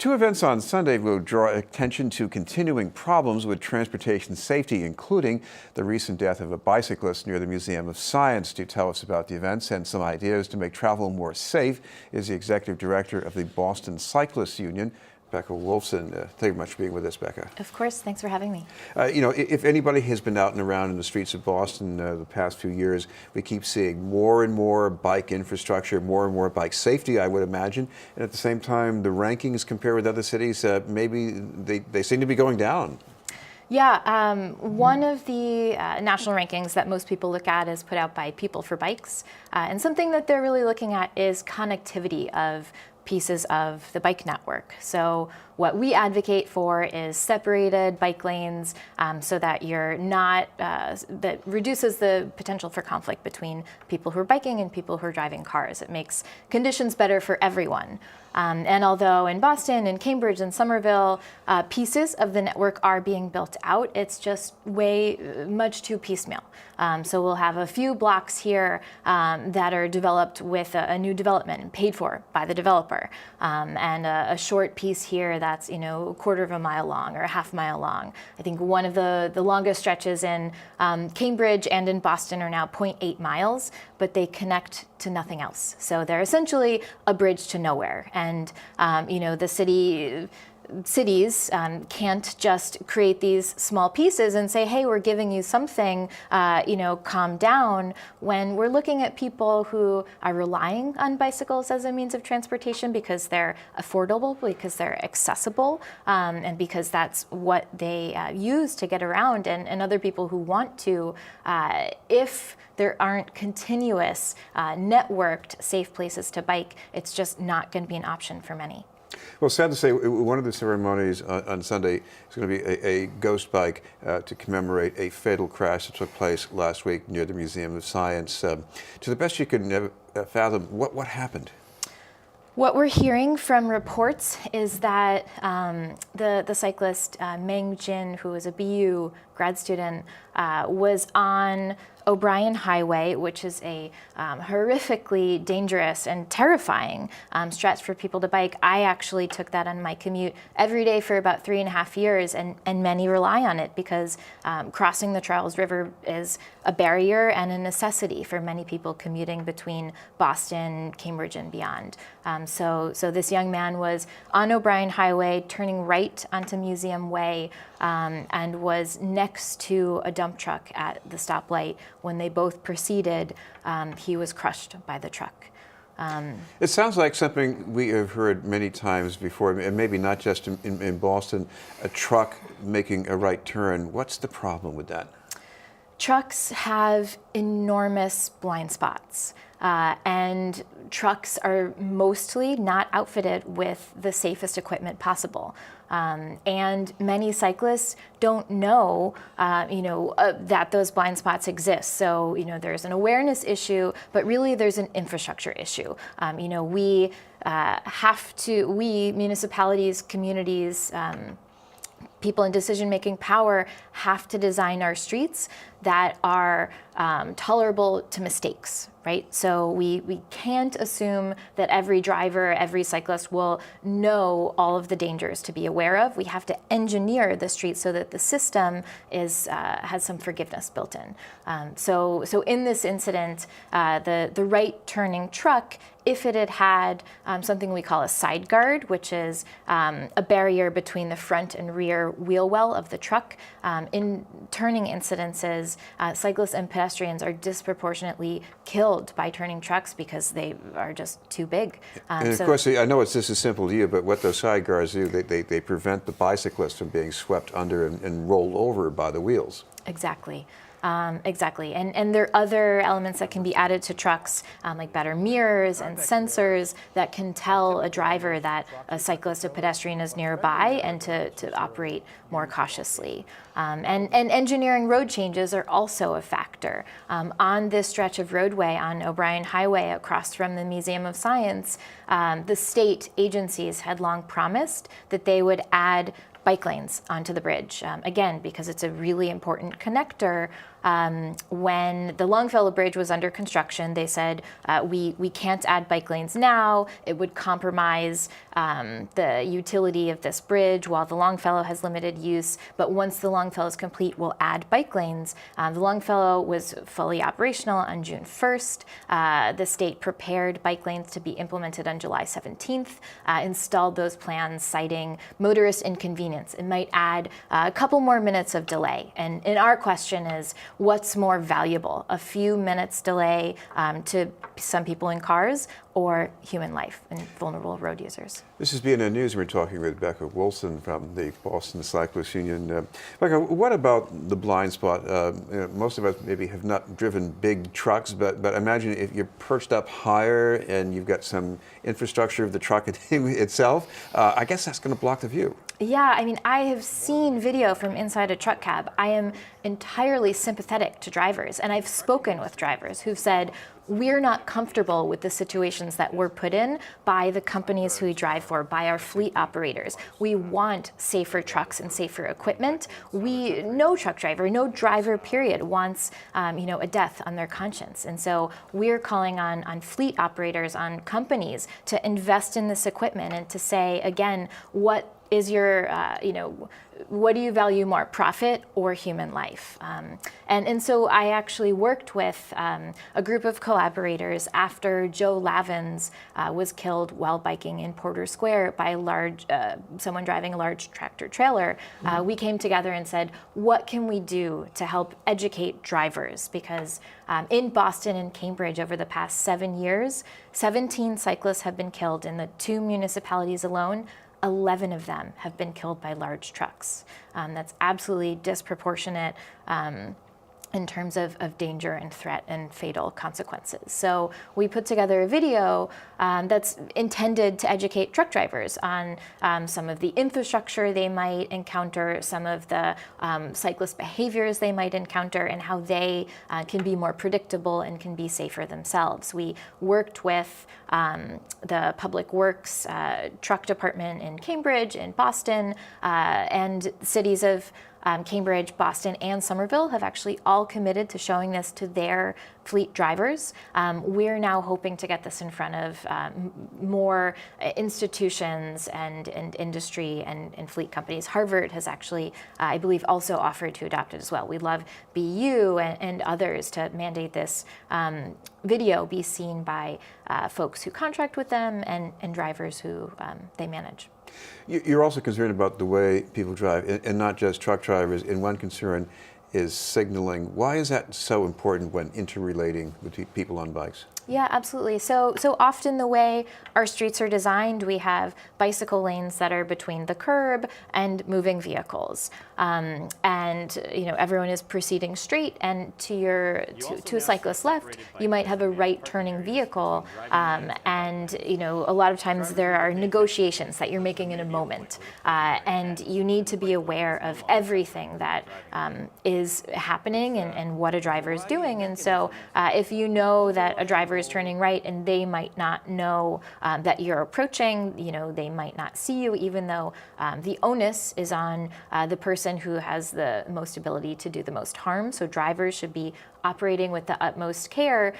Two events on Sunday will draw attention to continuing problems with transportation safety, including the recent death of a bicyclist near the Museum of Science. To tell us about the events and some ideas to make travel more safe is the executive director of the Boston Cyclists Union, Becca Wolfson. Thank you very much for being with us, Becca. Of course, thanks for having me. If anybody has been out and around in the streets of Boston the past few years, we keep seeing more and more bike infrastructure, more and more bike safety, I would imagine. And at the same time, the rankings compared with other cities, maybe they seem to be going down. Yeah, one of the national rankings that most people look at is put out by People for Bikes. And something that they're really looking at is connectivity of pieces of the bike network. So what we advocate for is separated bike lanes so that you're not, that reduces the potential for conflict between people who are biking and people who are driving cars. It makes conditions better for everyone. And although in Boston and Cambridge and Somerville, pieces of the network are being built out, it's just much too piecemeal. So we'll have a few blocks here that are developed with a new development and paid for by the developer, and a short piece here that's a quarter of a mile long or a half mile long. I think one of the longest stretches in Cambridge and in Boston are now 0.8 miles, but they connect to nothing else. So they're essentially a bridge to nowhere. And the cities can't just create these small pieces and say, hey, we're giving you something, calm down, when we're looking at people who are relying on bicycles as a means of transportation because they're affordable, because they're accessible, and because that's what they use to get around, and other people who want to, if there aren't continuous, networked, safe places to bike, it's just not going to be an option for many. Well, sad to say, one of the ceremonies on Sunday is going to be a ghost bike to commemorate a fatal crash that took place last week near the Museum of Science. To the best you can fathom, what happened? What we're hearing from reports is that the cyclist Meng Jin, who is a BU grad student, was on O'Brien Highway, which is a horrifically dangerous and terrifying stretch for people to bike. I actually took that on my commute every day for about 3.5 years, and many rely on it because crossing the Charles River is a barrier and a necessity for many people commuting between Boston, Cambridge, and beyond. So this young man was on O'Brien Highway, turning right onto Museum Way, and was next to a dump truck at the stoplight. When they both proceeded, he was crushed by the truck. It sounds like something we have heard many times before, and maybe not just in Boston, a truck making a right turn. What's the problem with that? Trucks have enormous blind spots, and trucks are mostly not outfitted with the safest equipment possible. And many cyclists don't know, that those blind spots exist. So, there's an awareness issue, but really there's an infrastructure issue. We municipalities, communities, people in decision-making power have to design our streets that are tolerable to mistakes, right? So we can't assume that every driver, every cyclist will know all of the dangers to be aware of. We have to engineer the street so that the system has some forgiveness built in. So in this incident, the right turning truck, if it had something we call a side guard, which is a barrier between the front and rear wheel well of the truck, in turning incidences, cyclists and pedestrians are disproportionately killed by turning trucks because they are just too big. And of course, I know this is simple to you, but what those side guards do, they prevent the bicyclist from being swept under and rolled over by the wheels. Exactly. Exactly. And there are other elements that can be added to trucks, like better mirrors and sensors that can tell a driver that a cyclist, a pedestrian is nearby, and to operate more cautiously. And engineering road changes are also a factor. On this stretch of roadway on O'Brien Highway across from the Museum of Science, the state agencies had long promised that they would add bike lanes onto the bridge, again, because it's a really important connector When the Longfellow Bridge was under construction, they said, we can't add bike lanes now. It would compromise the utility of this bridge while the Longfellow has limited use. But once the Longfellow is complete, we'll add bike lanes. The Longfellow was fully operational on June 1st. The state prepared bike lanes to be implemented on July 17th, installed those plans citing motorist inconvenience. It might add a couple more minutes of delay. And our question is, what's more valuable, a few minutes delay to some people in cars or human life and vulnerable road users? This is BNN News. We're talking with Becca Wolfson from the Boston Cyclists Union. Becca, what about the blind spot? Most of us maybe have not driven big trucks, but imagine if you're perched up higher and you've got some infrastructure of the truck itself. I guess that's going to block the view. Yeah, I mean, I have seen video from inside a truck cab. I am entirely sympathetic to drivers, and I've spoken with drivers who've said, we're not comfortable with the situations that we're put in by the companies who we drive for, by our fleet operators. We want safer trucks and safer equipment. No truck driver, no driver period wants a death on their conscience. And so we're calling on fleet operators, on companies to invest in this equipment and to say, again, what is your, what do you value more, profit or human life? And so I actually worked with a group of collaborators after Joe Lavins was killed while biking in Porter Square by someone driving a large tractor trailer. We came together and said, what can we do to help educate drivers? Because in Boston and Cambridge over the past 7 years, 17 cyclists have been killed in the 2 municipalities alone. 11 of them have been killed by large trucks. That's absolutely disproportionate in terms of danger and threat and fatal consequences. So we put together a video that's intended to educate truck drivers on some of the infrastructure they might encounter, some of the cyclist behaviors they might encounter, and how they can be more predictable and can be safer themselves. We worked with the Public Works truck department in Cambridge, in Boston, and cities of Cambridge, Boston, and Somerville have actually all committed to showing this to their fleet drivers. We're now hoping to get this in front of more institutions and industry and fleet companies. Harvard has actually, I believe, also offered to adopt it as well. We'd love BU and others to mandate this video be seen by folks who contract with them and drivers who they manage. You're also concerned about the way people drive, and not just truck drivers. And one concern is signaling. Why is that so important when interrelating with people on bikes? Yeah, absolutely. So often the way our streets are designed, we have bicycle lanes that are between the curb and moving vehicles, and everyone is proceeding straight. And to a cyclist's left, you might have a right-turning vehicle, and a lot of times there are negotiations that you're making in a moment, and you need to be aware of everything that is happening and what a driver is doing. And so if you know that a driver is turning right and they might not know that you're approaching, they might not see you, even though the onus is on the person who has the most ability to do the most harm. So drivers should be operating with the utmost care.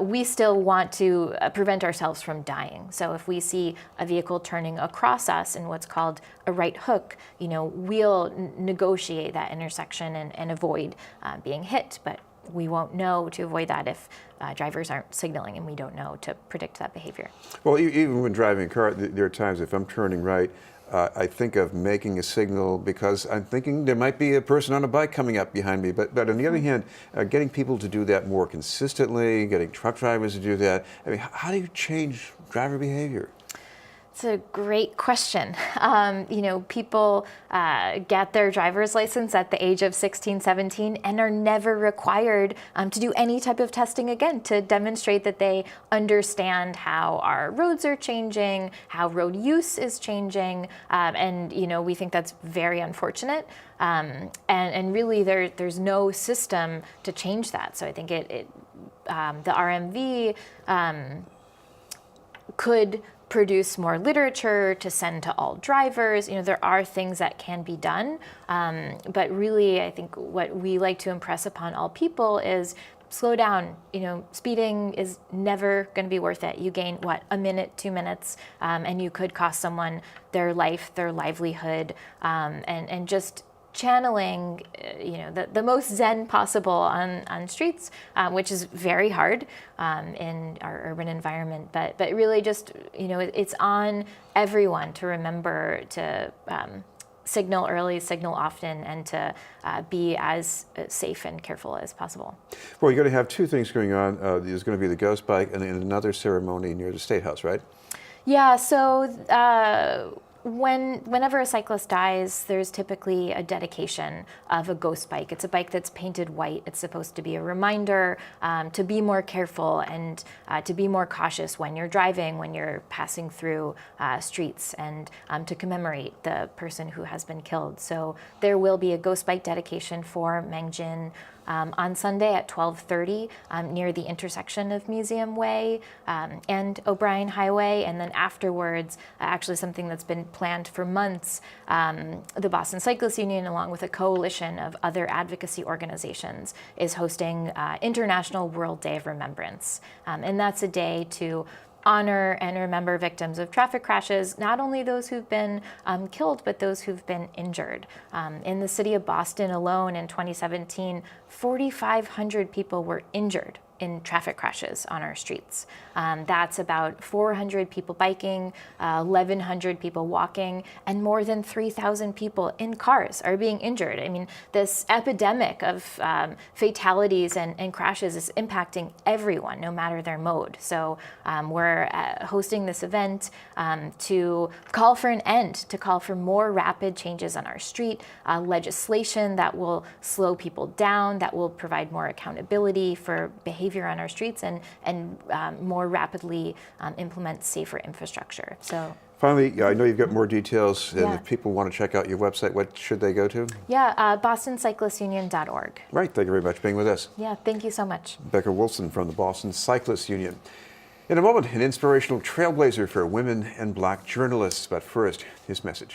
We still want to prevent ourselves from dying. So if we see a vehicle turning across us in what's called a right hook, we'll negotiate that intersection and avoid being hit. But we won't know to avoid that if drivers aren't signaling, and we don't know to predict that behavior. Well, even when driving a car, there are times if I'm turning right, I think of making a signal because I'm thinking there might be a person on a bike coming up behind me. But on the other hand, getting people to do that more consistently, getting truck drivers to do that, I mean, how do you change driver behavior? It's a great question. People get their driver's license at the age of 16, 17 and are never required to do any type of testing again to demonstrate that they understand how our roads are changing, how road use is changing, and we think that's very unfortunate. And really there's no system to change that. So I think the RMV could produce more literature to send to all drivers. There are things that can be done, but really I think what we like to impress upon all people is slow down. Speeding is never going to be worth it. You gain, a minute, 2 minutes, and you could cost someone their life, their livelihood, and just channeling, the most zen possible on streets, which is very hard in our urban environment. But really just, it's on everyone to remember to signal early, signal often, and to be as safe and careful as possible. Well, you're going to have two things going on. There's going to be the ghost bike and another ceremony near the State House, right? Yeah, so whenever a cyclist dies, there's typically a dedication of a ghost bike. It's a bike that's painted white. It's supposed to be a reminder to be more careful and to be more cautious when you're driving, when you're passing through streets, and to commemorate the person who has been killed. So there will be a ghost bike dedication for Mangjin on Sunday at 12:30 near the intersection of Museum Way and O'Brien Highway. And then afterwards, actually something that's been planned for months, the Boston Cyclists Union, along with a coalition of other advocacy organizations, is hosting International World Day of Remembrance. And that's a day to honor and remember victims of traffic crashes, not only those who've been killed, but those who've been injured. In the city of Boston alone in 2017, 4,500 people were injured in traffic crashes on our streets. That's about 400 people biking, 1,100 people walking, and more than 3,000 people in cars are being injured. I mean, this epidemic of fatalities and crashes is impacting everyone, no matter their mode. So we're hosting this event to call for an end, to call for more rapid changes on our street, legislation that will slow people down, that will provide more accountability for behavior on our streets, and more rapidly implement safer infrastructure. So finally, I know you've got more details, and if people want to check out your website, what should they go to? Yeah, bostoncyclistunion.org. Right, thank you very much for being with us. Yeah, thank you so much. Becca Wilson from the Boston Cyclists Union. In a moment, an inspirational trailblazer for women and black journalists. But first, his message.